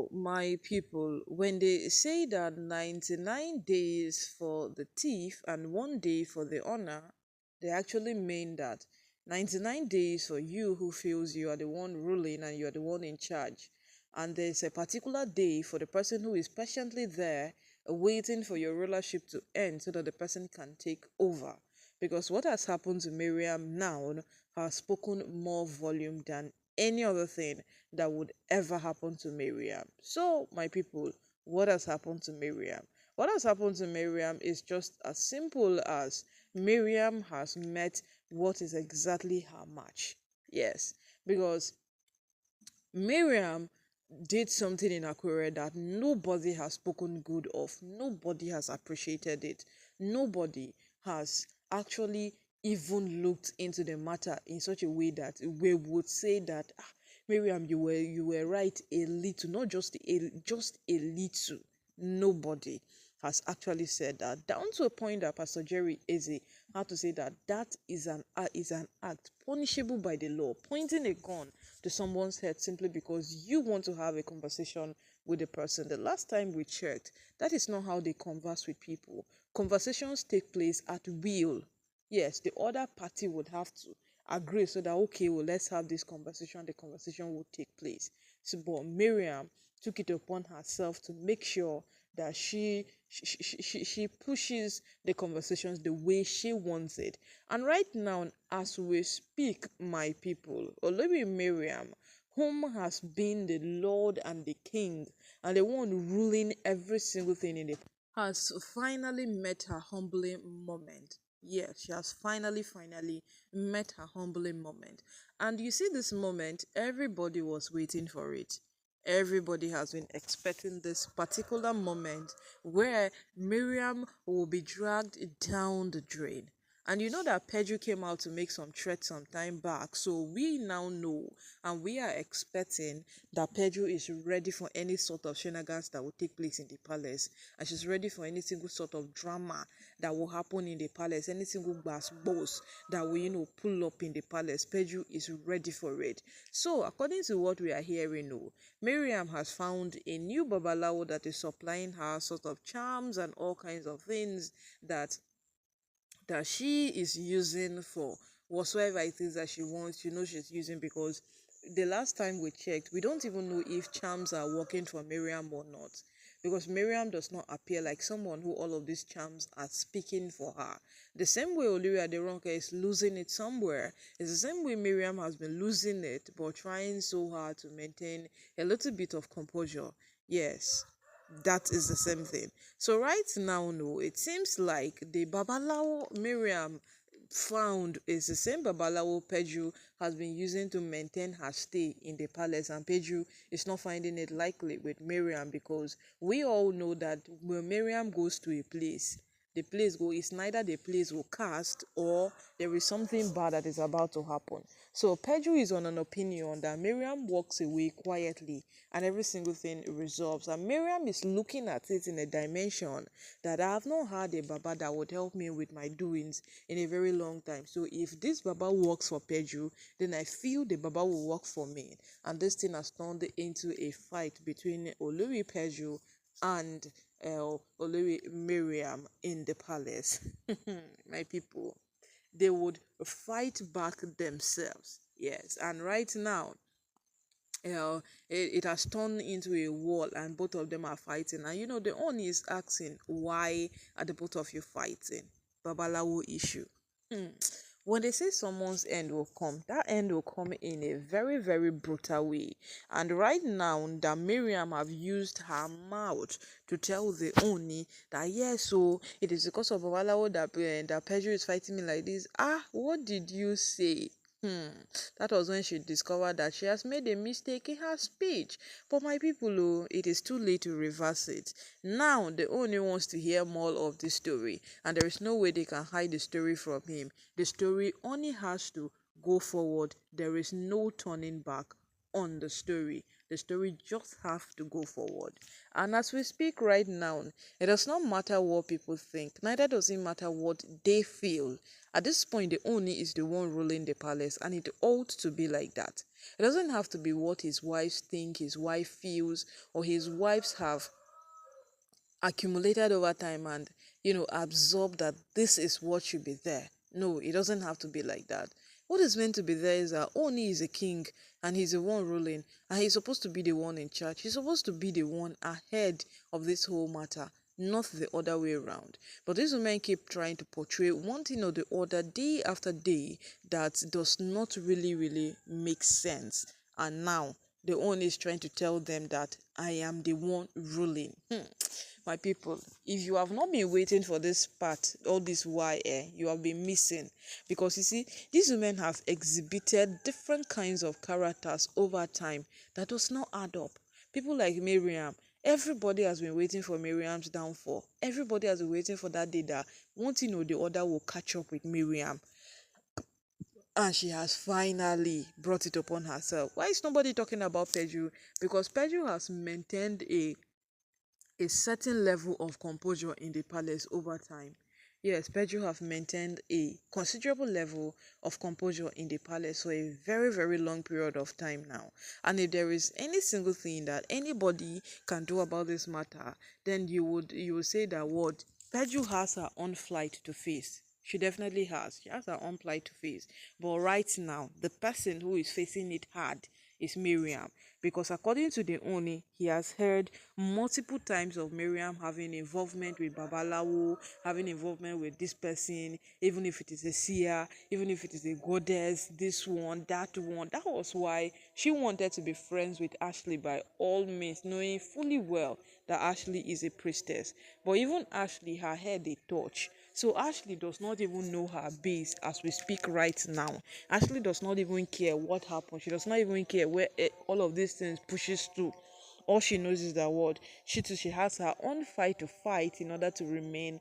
So, my people, when they say that 99 days for the thief and 1 day for the honor, they actually mean that 99 days for you who feels you are the one ruling and you are the one in charge. And there's a particular day for the person who is patiently there waiting for your rulership to end so that the person can take over. Because what has happened to Miriam now has spoken more volume than any other thing that would ever happen to Miriam. So, my people, what has happened to Miriam? What has happened to Miriam is just as simple as Miriam has met what is exactly her match. Yes, because Miriam did something in Aquare that nobody has spoken good of, nobody has appreciated it, nobody has actually even looked into the matter in such a way that we would say that Miriam, you were right a little, not just a little. Nobody has actually said that, down to a point that Pastor Jerry Eze had to say that that is an act punishable by the law, pointing a gun to someone's head simply because you want to have a conversation with the person. The last time we checked, that is not how they converse with people. Conversations take place at will. Yes, the other party would have to agree so that, okay, well, let's have this conversation. The conversation will take place. So, but Miriam took it upon herself to make sure that she pushes the conversations the way she wants it. And right now, as we speak, my people, Olori Miriam, whom has been the Lord and the King and the one ruling every single thing in the, has finally met her humbling moment. Yes, she has finally met her humbling moment. And you see, this moment, everybody was waiting for it. Everybody has been expecting this particular moment where Miriam will be dragged down the drain. And you know that Pedro came out to make some threats some time back. So we now know and we are expecting that Pedro is ready for any sort of shenanigans that will take place in the palace. And she's ready for any single sort of drama that will happen in the palace. Any single boss that will, pull up in the palace. Pedro is ready for it. So according to what we are hearing, Miriam has found a new babalawo that is supplying her sort of charms and all kinds of things that she is using for whatsoever it is that she wants, she's using, because the last time we checked, we don't even know if charms are working for Miriam or not. Because Miriam does not appear like someone who all of these charms are speaking for her. The same way Olivia Deronka is losing it somewhere, it's the same way Miriam has been losing it, but trying so hard to maintain a little bit of composure. Yes, that is the same thing. So right now, no, it seems like the Babalawo Miriam found is the same Babalawo Peju has been using to maintain her stay in the palace, and Peju is not finding it likely with Miriam, because we all know that when Miriam goes to a place, the place go is neither the place will cast or there is something bad that is about to happen. So Pedro is on an opinion that Miriam walks away quietly and every single thing resolves. And Miriam is looking at it in a dimension that I have not had a Baba that would help me with my doings in a very long time. So if this Baba works for Pedro, then I feel the Baba will work for me. And this thing has turned into a fight between Olori Pedro and Olori Miriam in the palace. My people, they would fight back themselves. Yes, and right now, it has turned into a war, and both of them are fighting. And the Oni is asking, why are the both of you fighting? Babalawo issue. When they say someone's end will come, that end will come in a very, very brutal way. And right now, that Miriam have used her mouth to tell the Oni that yes, so it is because of Babalawo that Pedro is fighting me like this. What did you say? That was when she discovered that she has made a mistake in her speech. But my people, it is too late to reverse it. Now, the only wants to hear more of this story, and there is no way they can hide the story from him. The story only has to go forward. There is no turning back on the story. The story just have to go forward. And as we speak right now, it does not matter what people think, neither does it matter what they feel. At this point, the Oni is the one ruling the palace, and it ought to be like that. It doesn't have to be what his wives think, his wife feels, or his wives have accumulated over time and absorb that this is what should be there. No, it doesn't have to be like that. What is meant to be there is that Oni is a king and he's the one ruling, and he's supposed to be the one in charge. He's supposed to be the one ahead of this whole matter, not the other way around. But these women keep trying to portray one thing or the other day after day that does not really make sense. And now the Oni is trying to tell them that I am the one ruling. My people, if you have not been waiting for this part all this while, you have been missing. Because you see, these women have exhibited different kinds of characters over time that does not add up. People like Mariam, everybody has been waiting for Mariam's downfall. Everybody has been waiting for that day that one thing or the other will catch up with Mariam, and she has finally brought it upon herself. Why is nobody talking about Peju? Because Peju has maintained a certain level of composure in the palace over time. Yes, Pedro have maintained a considerable level of composure in the palace for a very long period of time now. And if there is any single thing that anybody can do about this matter, then you would say that what Pedro has her own flight to face. She definitely has. She has her own plight to face. But right now, the person who is facing it hard is Miriam. Because according to the Oni, he has heard multiple times of Miriam having involvement with Babalawo, having involvement with this person, even if it is a seer, even if it is a goddess, this one, that one. That was why she wanted to be friends with Ashley by all means, knowing fully well that Ashley is a priestess. But even Ashley, her head they touch. So Ashley does not even know her base as we speak right now. Ashley does not even care what happened. She does not even care where all of these things pushes to. All she knows is that what she too she has her own fight to fight in order to remain